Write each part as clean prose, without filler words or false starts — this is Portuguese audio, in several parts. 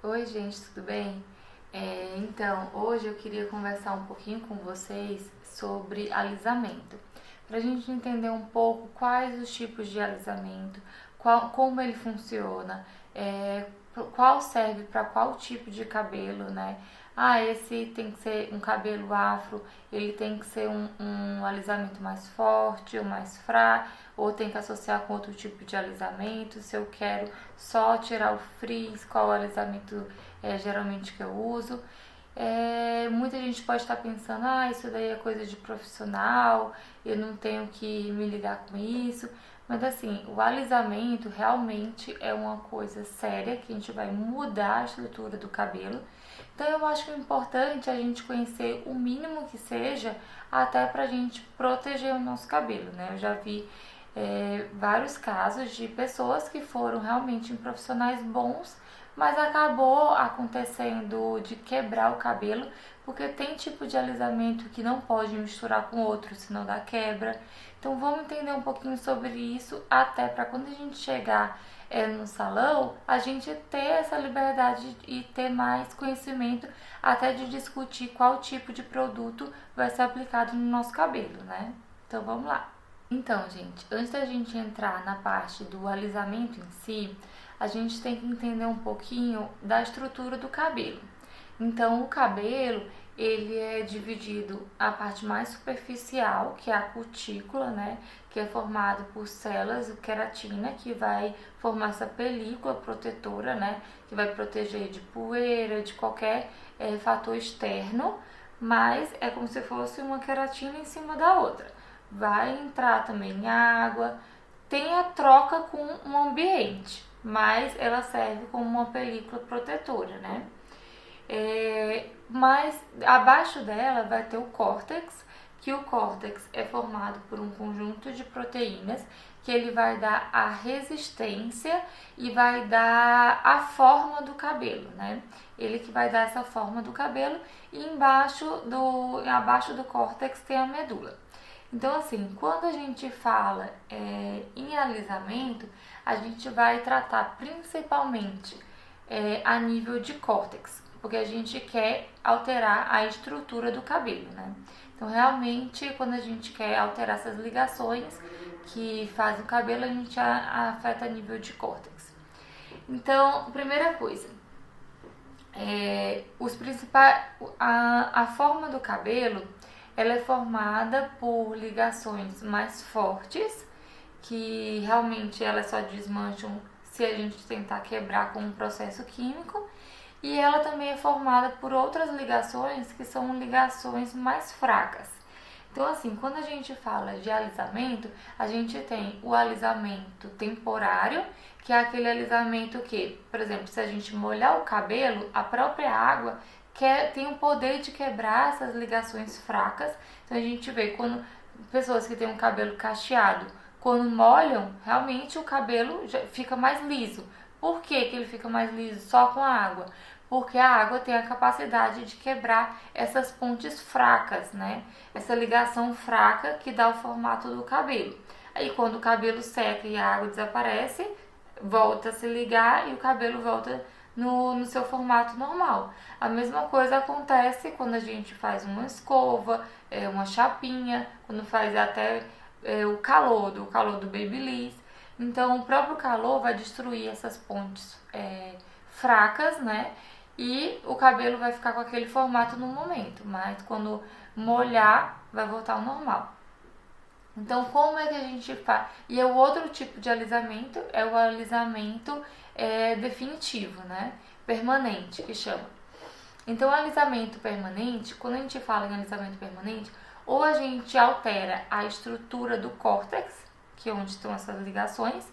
Oi, gente, tudo bem? Então, hoje eu queria conversar um pouquinho com vocês sobre alisamento, para a gente entender um pouco quais os tipos de alisamento, como ele funciona, qual serve para qual tipo de cabelo, né? Ah, esse tem que ser um cabelo afro, ele tem que ser um alisamento mais forte ou mais fraco, ou tem que associar com outro tipo de alisamento. Se eu quero só tirar o frizz, qual o alisamento geralmente que eu uso. Muita gente pode estar pensando, isso daí é coisa de profissional, eu não tenho que me ligar com isso. Mas assim, o alisamento realmente é uma coisa séria que a gente vai mudar a estrutura do cabelo. Então eu acho que é importante a gente conhecer o mínimo que seja, até pra gente proteger o nosso cabelo, né? Eu já vi vários casos de pessoas que foram realmente profissionais bons, mas acabou acontecendo de quebrar o cabelo, porque tem tipo de alisamento que não pode misturar com outro, senão dá quebra. Então vamos entender um pouquinho sobre isso, até para quando a gente chegar no salão, a gente ter essa liberdade e ter mais conhecimento até de discutir qual tipo de produto vai ser aplicado no nosso cabelo, né? Então vamos lá. Então, gente, antes da gente entrar na parte do alisamento em si, a gente tem que entender um pouquinho da estrutura do cabelo. Então, o cabelo, ele é dividido a parte mais superficial, que é a cutícula, né, que é formado por células de queratina, que vai formar essa película protetora, né, que vai proteger de poeira, de qualquer fator externo, mas é como se fosse uma queratina em cima da outra. Vai entrar também água, tem a troca com o ambiente, mas ela serve como uma película protetora, né? Mas abaixo dela vai ter o córtex, que o córtex é formado por um conjunto de proteínas que ele vai dar a resistência e vai dar a forma do cabelo, né? Ele que vai dar essa forma do cabelo e abaixo do córtex tem a medula. Então, assim, quando a gente fala em alisamento, a gente vai tratar principalmente a nível de córtex, porque a gente quer alterar a estrutura do cabelo, né? Então, realmente, quando a gente quer alterar essas ligações que fazem o cabelo, a gente afeta a nível de córtex. Então, primeira coisa, os principais, a forma do cabelo ela é formada por ligações mais fortes, que realmente elas só desmancham se a gente tentar quebrar com um processo químico, e ela também é formada por outras ligações que são ligações mais fracas. Então, assim, quando a gente fala de alisamento, a gente tem o alisamento temporário, que é aquele alisamento que, por exemplo, se a gente molhar o cabelo, a própria água tem o poder de quebrar essas ligações fracas. Então, a gente vê quando pessoas que têm um cabelo cacheado, quando molham, realmente o cabelo já fica mais liso. Por que, que ele fica mais liso só com a água? Porque a água tem a capacidade de quebrar essas pontes fracas, né? Essa ligação fraca que dá o formato do cabelo. Aí quando o cabelo seca e a água desaparece, volta a se ligar e o cabelo volta no seu formato normal. A mesma coisa acontece quando a gente faz uma escova, uma chapinha, quando faz até o calor do Babyliss. Então o próprio calor vai destruir essas pontes fracas, né? E o cabelo vai ficar com aquele formato no momento, mas quando molhar vai voltar ao normal. Então, como é que a gente faz? E o outro tipo de alisamento é o alisamento definitivo, né? Permanente, que chama. Então, o alisamento permanente, quando a gente fala em alisamento permanente, ou a gente altera a estrutura do córtex, que é onde estão essas ligações,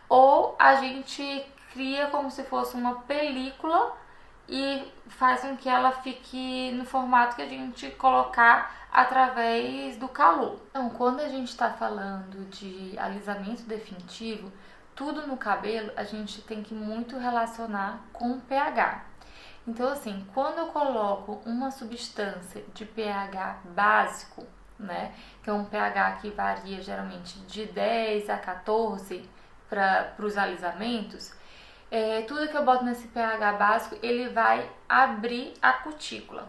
ou a gente cria como se fosse uma película e faz com que ela fique no formato que a gente colocar através do calor. Então, quando a gente está falando de alisamento definitivo, tudo no cabelo a gente tem que muito relacionar com o pH. Então, assim, quando eu coloco uma substância de pH básico, né, que é um pH que varia geralmente de 10 a 14 para os alisamentos, tudo que eu boto nesse pH básico, ele vai abrir a cutícula.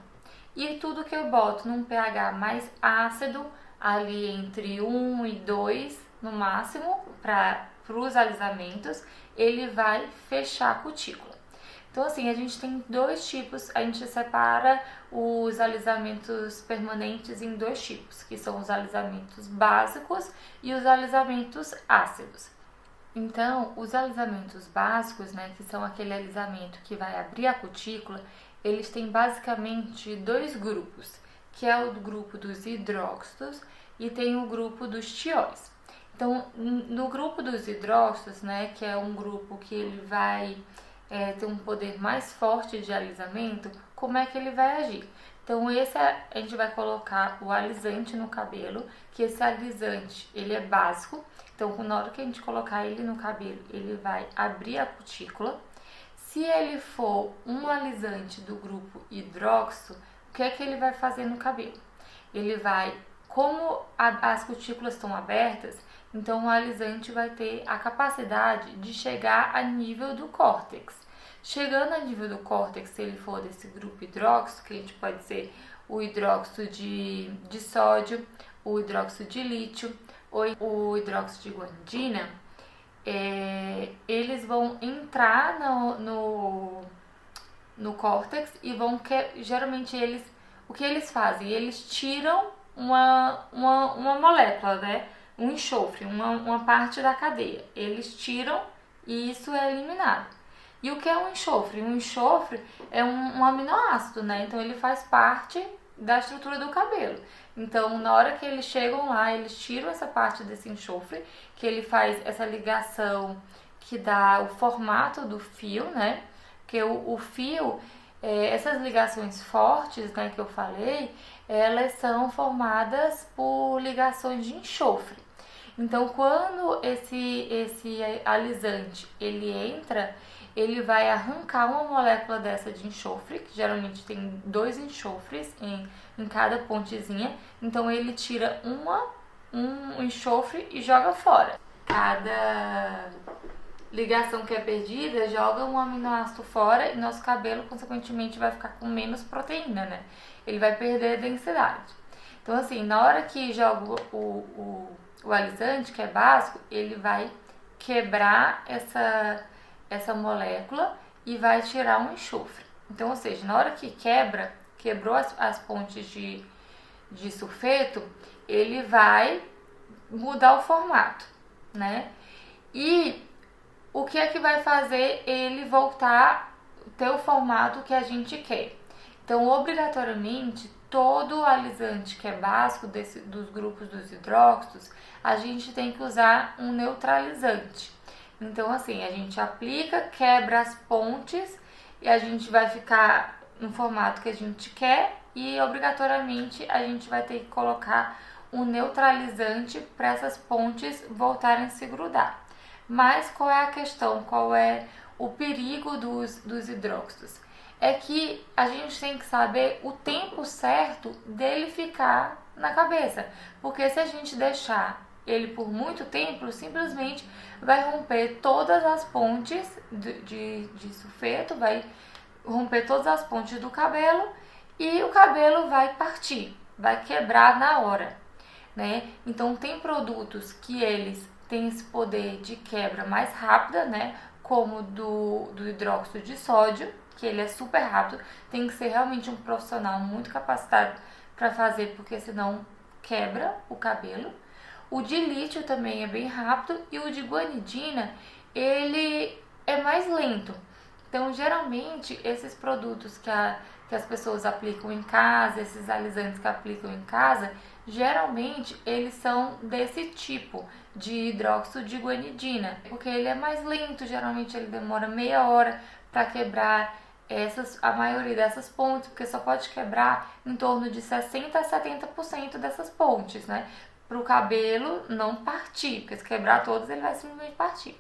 E tudo que eu boto num pH mais ácido, ali entre 1 e 2 no máximo, para os alisamentos, ele vai fechar a cutícula. Então, assim, a gente tem dois tipos, a gente separa os alisamentos permanentes em dois tipos, que são os alisamentos básicos e os alisamentos ácidos. Então, os alisamentos básicos, né, que são aquele alisamento que vai abrir a cutícula, eles têm basicamente dois grupos, que é o grupo dos hidróxidos e tem o grupo dos tióis. Então, no grupo dos hidróxidos, né, que é um grupo que ele vai ter um poder mais forte de alisamento, como é que ele vai agir? Então, a gente vai colocar o alisante no cabelo, que esse alisante, ele é básico. Então, na hora que a gente colocar ele no cabelo, ele vai abrir a cutícula. Se ele for um alisante do grupo hidróxido, o que é que ele vai fazer no cabelo? Ele vai, como as cutículas estão abertas, então o alisante vai ter a capacidade de chegar a nível do córtex. Chegando a nível do córtex, se ele for desse grupo hidróxido, que a gente pode ser o hidróxido de sódio, o hidróxido de lítio ou o hidróxido de guanidina, eles vão entrar no córtex e geralmente o que eles fazem? Eles tiram uma molécula, né? Um enxofre, uma parte da cadeia. Eles tiram e isso é eliminado. E o que é um enxofre? Um enxofre é um aminoácido, né? Então ele faz parte da estrutura do cabelo. Então, na hora que eles chegam lá, eles tiram essa parte desse enxofre, que ele faz essa ligação que dá o formato do fio, né? Porque o fio, essas ligações fortes, né, que eu falei, elas são formadas por ligações de enxofre. Então, quando esse alisante ele entra, ele vai arrancar uma molécula dessa de enxofre, que geralmente tem 2 enxofres em cada pontezinha. Então, ele tira um enxofre e joga fora. Cada ligação que é perdida joga um aminoácido fora e nosso cabelo, consequentemente, vai ficar com menos proteína, né? Ele vai perder a densidade. Então, assim, na hora que joga o alisante, que é básico, ele vai quebrar essa molécula e vai tirar um enxofre. Então, ou seja, na hora que quebrou as pontes de sulfeto, ele vai mudar o formato, né? E o que é que vai fazer ele voltar a ter o formato que a gente quer? Então, obrigatoriamente, todo alisante que é básico dos grupos dos hidróxidos, a gente tem que usar um neutralizante. Então, assim, a gente aplica, quebra as pontes e a gente vai ficar no formato que a gente quer e, obrigatoriamente, a gente vai ter que colocar um neutralizante para essas pontes voltarem a se grudar. Mas qual é a questão? Qual é o perigo dos hidróxidos? É que a gente tem que saber o tempo certo dele ficar na cabeça. Porque se a gente deixar ele por muito tempo, simplesmente vai romper todas as pontes de sulfeto, vai romper todas as pontes do cabelo e o cabelo vai partir, vai quebrar na hora, né? Então tem produtos que eles têm esse poder de quebra mais rápida, né? Como do hidróxido de sódio, que ele é super rápido, tem que ser realmente um profissional muito capacitado para fazer, porque senão quebra o cabelo. O de lítio também é bem rápido e o de guanidina, ele é mais lento. Então, geralmente, esses produtos que as pessoas aplicam em casa, esses alisantes que aplicam em casa, geralmente eles são desse tipo de hidróxido de guanidina, porque ele é mais lento, geralmente ele demora meia hora para quebrar a maioria dessas pontes, porque só pode quebrar em torno de 60 a 70% dessas pontes, né? Para o cabelo não partir, porque se quebrar todos ele vai simplesmente partir.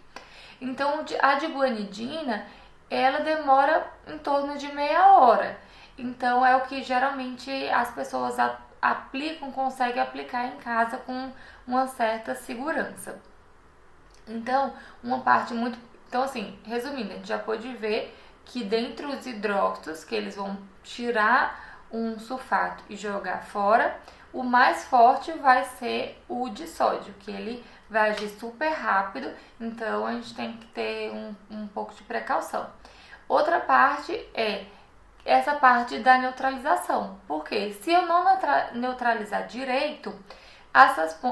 Então, a de guanidina, ela demora em torno de meia hora. Então, é o que geralmente as pessoas aplicam, conseguem aplicar em casa com uma certa segurança. Então, uma parte muito Então, assim, resumindo, a gente já pôde ver que dentre os hidróxidos, que eles vão tirar um sulfato e jogar fora, o mais forte vai ser o de sódio, que ele vai agir super rápido, então a gente tem que ter um pouco de precaução. Outra parte é essa parte da neutralização, porque se eu não neutralizar direito,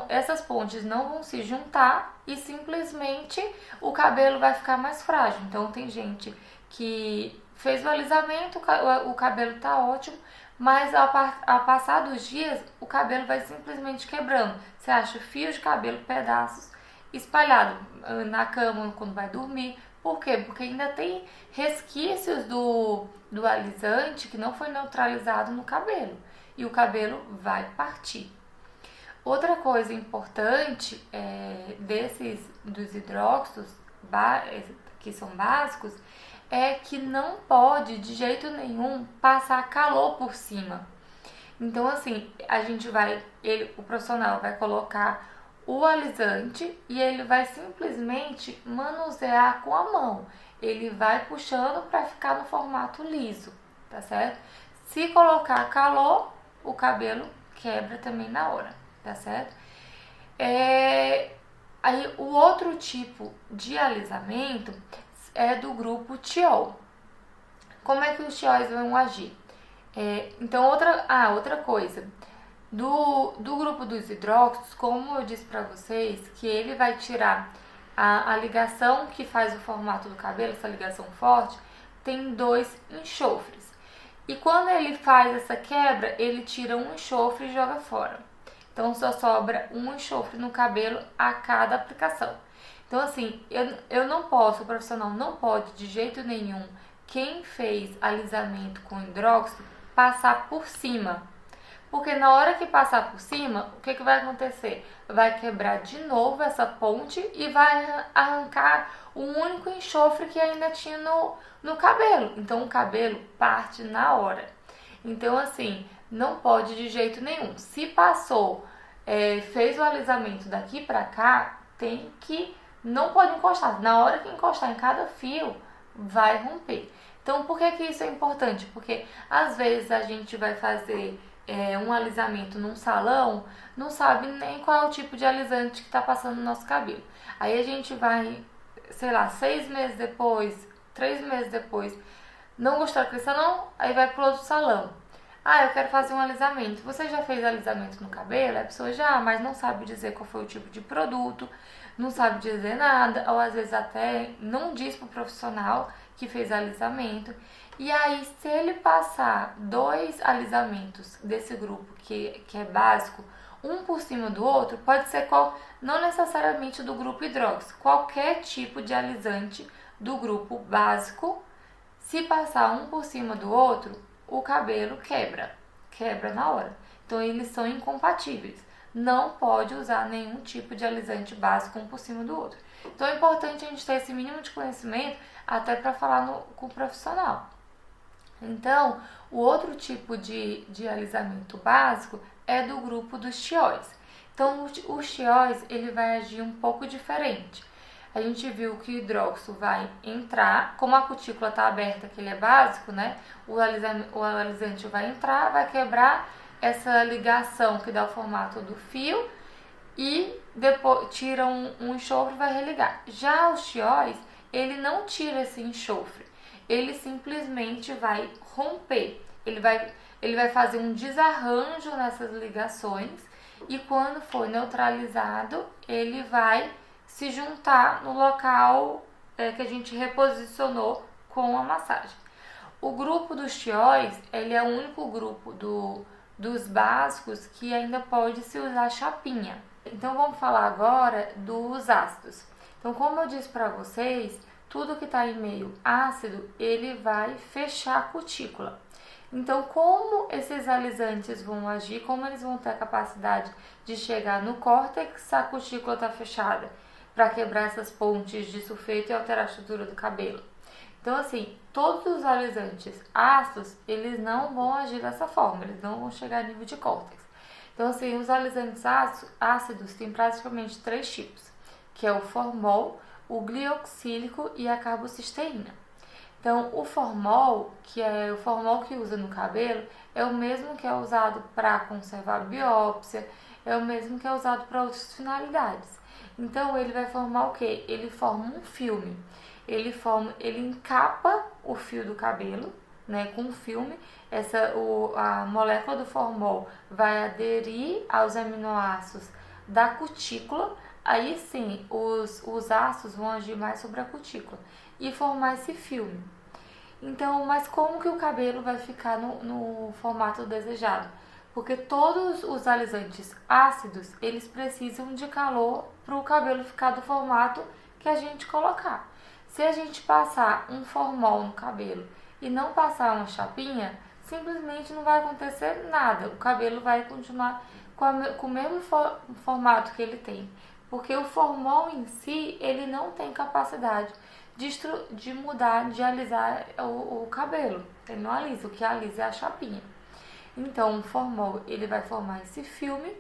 essas pontes não vão se juntar e simplesmente o cabelo vai ficar mais frágil. Então tem gente que fez o alisamento, o cabelo tá ótimo, mas ao passar dos dias o cabelo vai simplesmente quebrando. Você acha fios de cabelo, pedaços espalhados na cama quando vai dormir. Por quê? Porque ainda tem resquícios do alisante que não foi neutralizado no cabelo e o cabelo vai partir. Outra coisa importante dos hidróxidos que são básicos é que não pode de jeito nenhum passar calor por cima. Então assim, o profissional vai colocar o alisante e ele vai simplesmente manusear com a mão. Ele vai puxando para ficar no formato liso, tá certo? Se colocar calor, o cabelo quebra também na hora, tá certo? Aí o outro tipo de alisamento é do grupo tiol. Como é que os tióis vão agir? Então, outra coisa. Do grupo dos hidróxidos, como eu disse para vocês, que ele vai tirar a ligação que faz o formato do cabelo, essa ligação forte, tem 2 enxofres. E quando ele faz essa quebra, ele tira um enxofre e joga fora. Então só sobra um enxofre no cabelo a cada aplicação. Então assim, o profissional não pode de jeito nenhum, quem fez alisamento com hidróxido, passar por cima. Porque na hora que passar por cima, o que vai acontecer? Vai quebrar de novo essa ponte e vai arrancar o único enxofre que ainda tinha no cabelo. Então o cabelo parte na hora. Então assim, não pode de jeito nenhum. Se passou, fez o alisamento daqui pra cá, não pode encostar. Na hora que encostar em cada fio, vai romper. Então por que isso é importante? Porque às vezes a gente vai fazer um alisamento num salão, não sabe nem qual é o tipo de alisante que está passando no nosso cabelo. Aí a gente vai, sei lá, 6 meses depois, 3 meses depois, não gostou daquele salão, aí vai pro outro salão. Eu quero fazer um alisamento. Você já fez alisamento no cabelo? A pessoa já, mas não sabe dizer qual foi o tipo de produto, não sabe dizer nada, ou às vezes até não diz pro profissional que fez alisamento. E aí, se ele passar 2 alisamentos desse grupo que é básico, um por cima do outro, pode ser não necessariamente do grupo hidróxido, qualquer tipo de alisante do grupo básico, se passar um por cima do outro, o cabelo quebra na hora. Então eles são incompatíveis. Não pode usar nenhum tipo de alisante básico um por cima do outro. Então é importante a gente ter esse mínimo de conhecimento até para falar com o profissional. Então, o outro tipo de alisamento básico é do grupo dos tióis. Então, os tióis, ele vai agir um pouco diferente. A gente viu que o hidróxido vai entrar, como a cutícula está aberta, que ele é básico, né? O alisante vai entrar, vai quebrar essa ligação que dá o formato do fio e depois tira um enxofre e vai religar. Já os tióis, ele não tira esse enxofre. Ele simplesmente vai romper, ele vai fazer um desarranjo nessas ligações e quando for neutralizado, ele vai se juntar no local que a gente reposicionou com a massagem. O grupo dos tióis, ele é o único grupo dos básicos que ainda pode se usar chapinha. Então vamos falar agora dos ácidos. Então, como eu disse para vocês, tudo que está em meio ácido, ele vai fechar a cutícula. Então, como esses alisantes vão agir, como eles vão ter a capacidade de chegar no córtex se a cutícula está fechada, para quebrar essas pontes de sulfeto e alterar a estrutura do cabelo. Então, assim, todos os alisantes ácidos, eles não vão agir dessa forma, eles não vão chegar a nível de córtex. Então, assim, os alisantes ácidos têm praticamente 3 tipos, que é o formol, o glioxílico e a carbocisteína. Então, o formol, que é o formol que usa no cabelo, é o mesmo que é usado para conservar biópsia, é o mesmo que é usado para outras finalidades. Então, ele vai formar o quê? Ele forma um filme. Ele encapa o fio do cabelo, né, com um filme. A molécula do formol vai aderir aos aminoácidos da cutícula. Aí sim, os ácidos vão agir mais sobre a cutícula e formar esse filme. Então, mas como que o cabelo vai ficar no formato desejado? Porque todos os alisantes ácidos, eles precisam de calor para o cabelo ficar do formato que a gente colocar. Se a gente passar um formol no cabelo e não passar uma chapinha, simplesmente não vai acontecer nada. O cabelo vai continuar com o mesmo formato que ele tem. Porque o formol em si, ele não tem capacidade de mudar, de alisar o cabelo. Ele não alisa, o que alisa é a chapinha. Então, o formol, ele vai formar esse filme,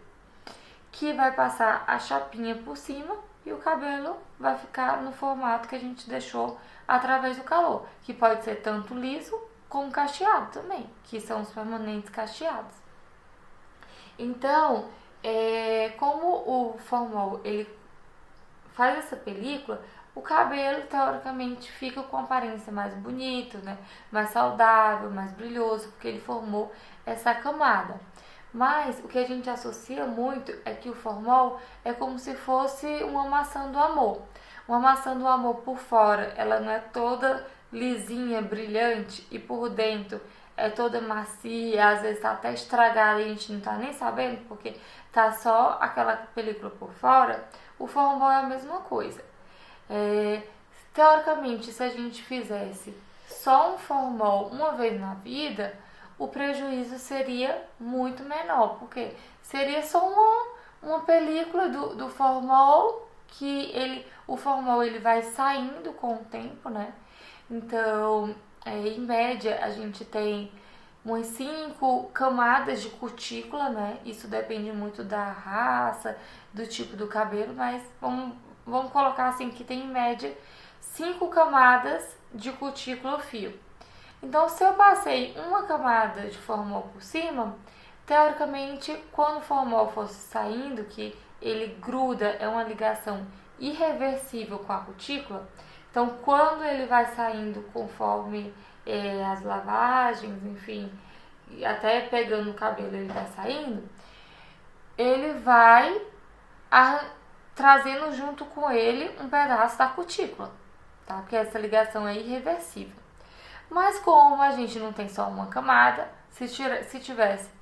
que vai passar a chapinha por cima e o cabelo vai ficar no formato que a gente deixou através do calor, que pode ser tanto liso como cacheado também, que são os permanentes cacheados. Então, como o formol ele faz essa película, o cabelo teoricamente fica com aparência mais bonita, né? Mais saudável, mais brilhoso, porque ele formou essa camada. Mas o que a gente associa muito é que o formol é como se fosse uma maçã do amor. Uma maçã do amor por fora, ela não é toda lisinha, brilhante, e por dentro é toda macia, às vezes tá até estragada e a gente não tá nem sabendo porque tá só aquela película por fora. O formol é a mesma coisa. Teoricamente, se a gente fizesse só um formol uma vez na vida, o prejuízo seria muito menor, porque seria só uma película do formol, que o formol ele vai saindo com o tempo, né? Então, em média, a gente tem umas 5 camadas de cutícula, né? Isso depende muito da raça, do tipo do cabelo, mas vamos colocar assim que tem em média 5 camadas de cutícula ou fio. Então, se eu passei uma camada de formol por cima, teoricamente, quando o formol fosse saindo, que ele gruda, é uma ligação irreversível com a cutícula, então quando ele vai saindo conforme as lavagens, enfim, até pegando o cabelo ele vai saindo, ele vai trazendo junto com ele um pedaço da cutícula, tá? Porque essa ligação é irreversível. Mas como a gente não tem só uma camada, se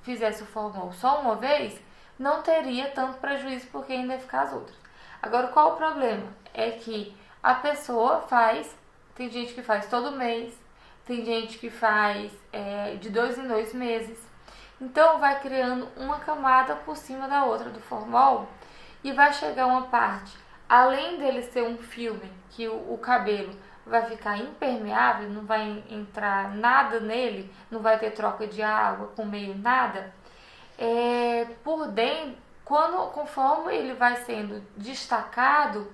fizesse o formol só uma vez, não teria tanto prejuízo porque ainda ia ficar as outras. Agora, qual o problema? É que a pessoa tem gente que faz todo mês, tem gente que faz de 2 em 2 meses. Então, vai criando uma camada por cima da outra do formol e vai chegar uma parte, além dele ser um filme, que o cabelo vai ficar impermeável, não vai entrar nada nele, não vai ter troca de água com meio nada, por dentro, conforme ele vai sendo destacado,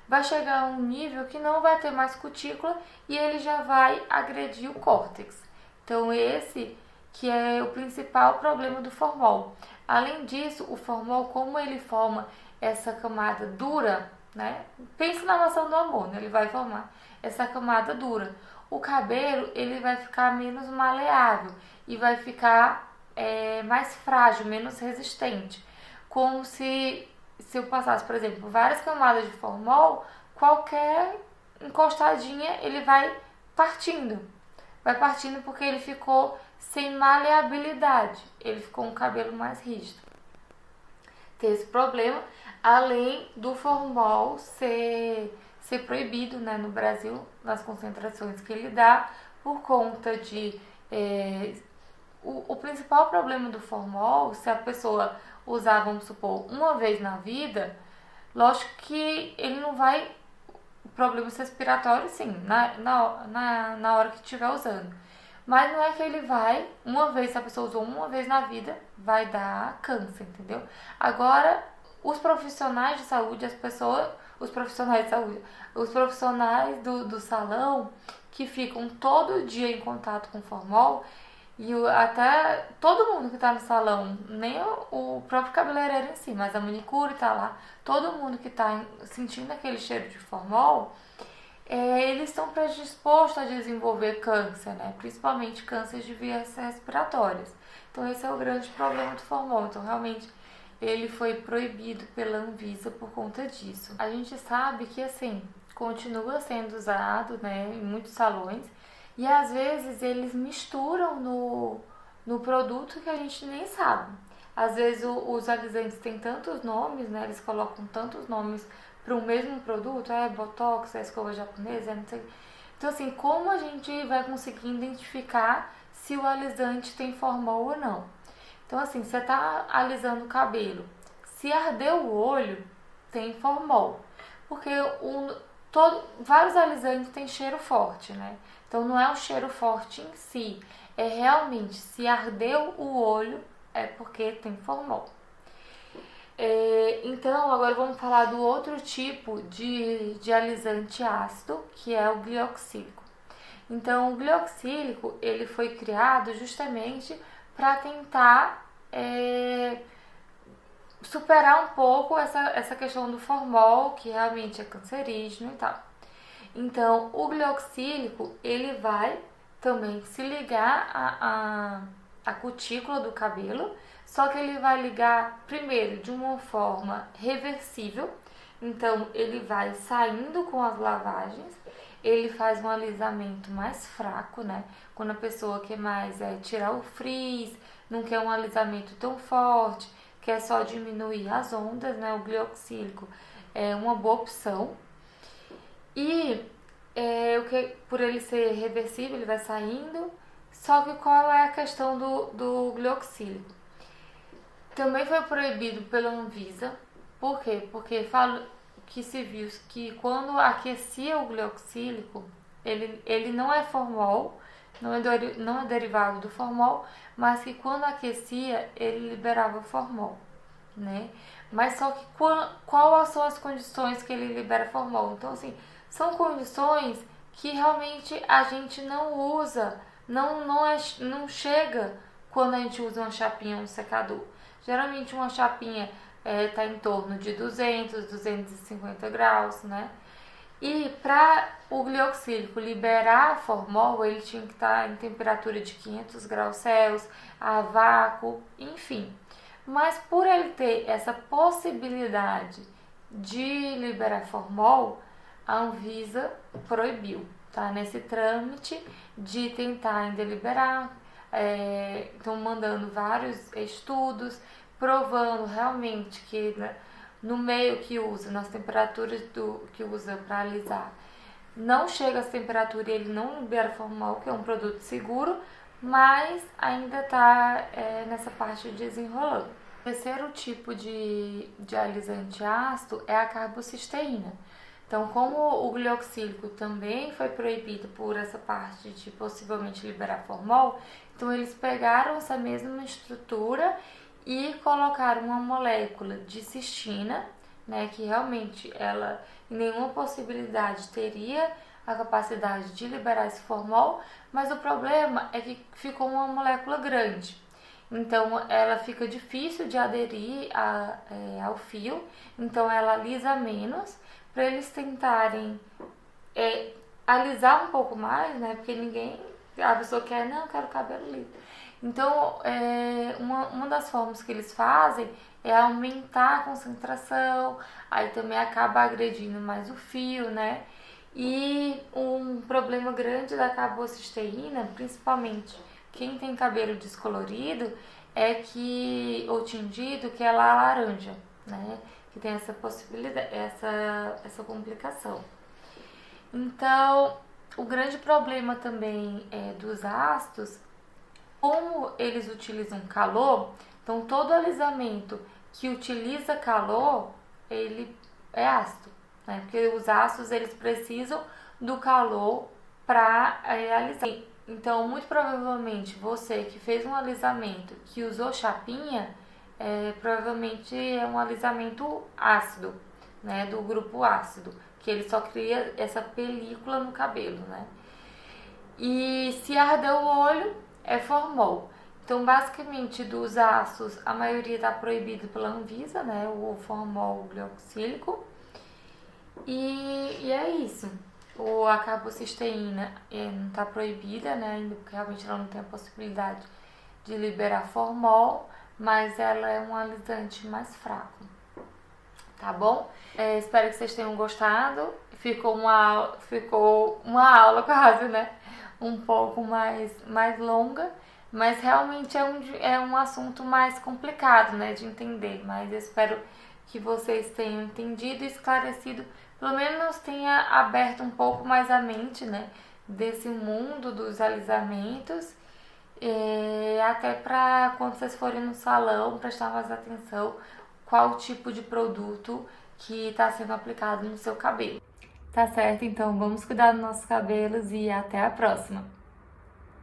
vai chegar a um nível que não vai ter mais cutícula e ele já vai agredir o córtex. Então esse que é o principal problema do formol. Além disso, o formol, como ele forma essa camada dura, né? Pensa na maçã do amor, né? Ele vai formar essa camada dura. O cabelo ele vai ficar menos maleável e vai ficar mais frágil, menos resistente. Como se eu passasse, por exemplo, várias camadas de formol, qualquer encostadinha ele vai partindo. Vai partindo porque ele ficou sem maleabilidade. Ele ficou um cabelo mais rígido. Tem esse problema, além do formol ser proibido, né, no Brasil, nas concentrações que ele dá, por conta de... o principal problema do formol, se a pessoa usar, vamos supor, uma vez na vida, lógico que ele não vai... Problemas respiratórios, sim, na hora que estiver usando. Mas não é que ele vai, uma vez, se a pessoa usou uma vez na vida, vai dar câncer, entendeu? Agora, os profissionais de saúde, as pessoas os profissionais de saúde, os profissionais do salão que ficam todo dia em contato com formol e até todo mundo que tá no salão, nem o próprio cabeleireiro em si, mas a manicure tá lá, todo mundo que tá sentindo aquele cheiro de formol, eles estão predispostos a desenvolver câncer, né? Principalmente câncer de vias respiratórias. Então esse é o grande problema do formol. Então realmente ele foi proibido pela Anvisa por conta disso. A gente sabe que assim, continua sendo usado, né, em muitos salões e às vezes eles misturam no produto que a gente nem sabe. Às vezes os alisantes têm tantos nomes, né, eles colocam tantos nomes para o mesmo produto, botox, escova japonesa, não sei. Então assim, como a gente vai conseguir identificar se o alisante tem formol ou não? Então assim, você tá alisando o cabelo, se ardeu o olho, tem formol. Porque vários alisantes têm cheiro forte, né? Então não é o cheiro forte em si, é realmente se ardeu o olho, é porque tem formol. Então agora vamos falar do outro tipo de alisante ácido, que é o glioxílico. Então o glioxílico ele foi criado justamente para tentar superar um pouco essa questão do formol, que realmente é cancerígeno e tal. Então o glioxílico ele vai também se ligar à cutícula do cabelo, só que ele vai ligar primeiro de uma forma reversível. Então ele vai saindo com as lavagens, ele faz um alisamento mais fraco, né? Quando a pessoa quer mais tirar o frizz, não quer um alisamento tão forte, quer só diminuir as ondas, né? O glioxílico é uma boa opção. E por ele ser reversível, ele vai saindo. Só que qual é a questão do glioxílico? Também foi proibido pela Anvisa. Por quê? Porque que se viu que quando aquecia o glioxílico, ele não é formol, não é derivado do formol, mas que quando aquecia, ele liberava formol, né? Mas só que qual são as condições que ele libera formol? Então, assim, são condições que realmente a gente não usa, não chega quando a gente usa uma chapinha ou um secador. Geralmente uma chapinha está em torno de 200, 250 graus, né? E para o glioxílico liberar formol, ele tinha que estar em temperatura de 500 graus Celsius, a vácuo, enfim. Mas por ele ter essa possibilidade de liberar formol, a Anvisa proibiu, tá? Nesse trâmite de tentar ainda liberar, estão mandando vários estudos provando realmente que no meio que usa, nas temperaturas que usa para alisar, não chega a essa temperatura e ele não libera formol, que é um produto seguro, mas ainda está nessa parte de desenrolando. O terceiro tipo de alisante ácido é a carbocisteína. Então, como o glioxílico também foi proibido por essa parte de possivelmente liberar formol, então eles pegaram essa mesma estrutura e colocaram uma molécula de cistina, né, que realmente ela em nenhuma possibilidade teria a capacidade de liberar esse formol, mas o problema é que ficou uma molécula grande. Então ela fica difícil de aderir ao fio, então ela alisa menos, para eles tentarem alisar um pouco mais, né? Porque a pessoa quer, não, eu quero cabelo liso. Então, uma das formas que eles fazem é aumentar a concentração, aí também acaba agredindo mais o fio, né? E um problema grande da carbocisteína, principalmente quem tem cabelo descolorido, ou tingido, que ela é laranja, né? Que tem essa possibilidade, essa complicação. Então, o grande problema também dos ácidos, como eles utilizam calor, então todo alisamento que utiliza calor, ele é ácido, né? Porque os ácidos eles precisam do calor para alisar. Então, muito provavelmente você que fez um alisamento que usou chapinha, provavelmente é um alisamento ácido, né, do grupo ácido, que ele só cria essa película no cabelo, né? E se arder o olho, é formol. Então, basicamente, dos ácidos, a maioria está proibido pela Anvisa, né? O formol glioxílico. E é isso. A carbocisteína não está proibida, né? Ainda porque realmente ela não tem a possibilidade de liberar formol, mas ela é um alisante mais fraco. Tá bom? Espero que vocês tenham gostado. Ficou uma aula quase, né? Um pouco mais longa, mas realmente é um assunto mais complicado, né, de entender. Mas eu espero que vocês tenham entendido e esclarecido, pelo menos tenha aberto um pouco mais a mente, né, desse mundo dos alisamentos, até para quando vocês forem no salão prestar mais atenção qual tipo de produto que está sendo aplicado no seu cabelo. Tá certo? Então vamos cuidar dos nossos cabelos e até a próxima!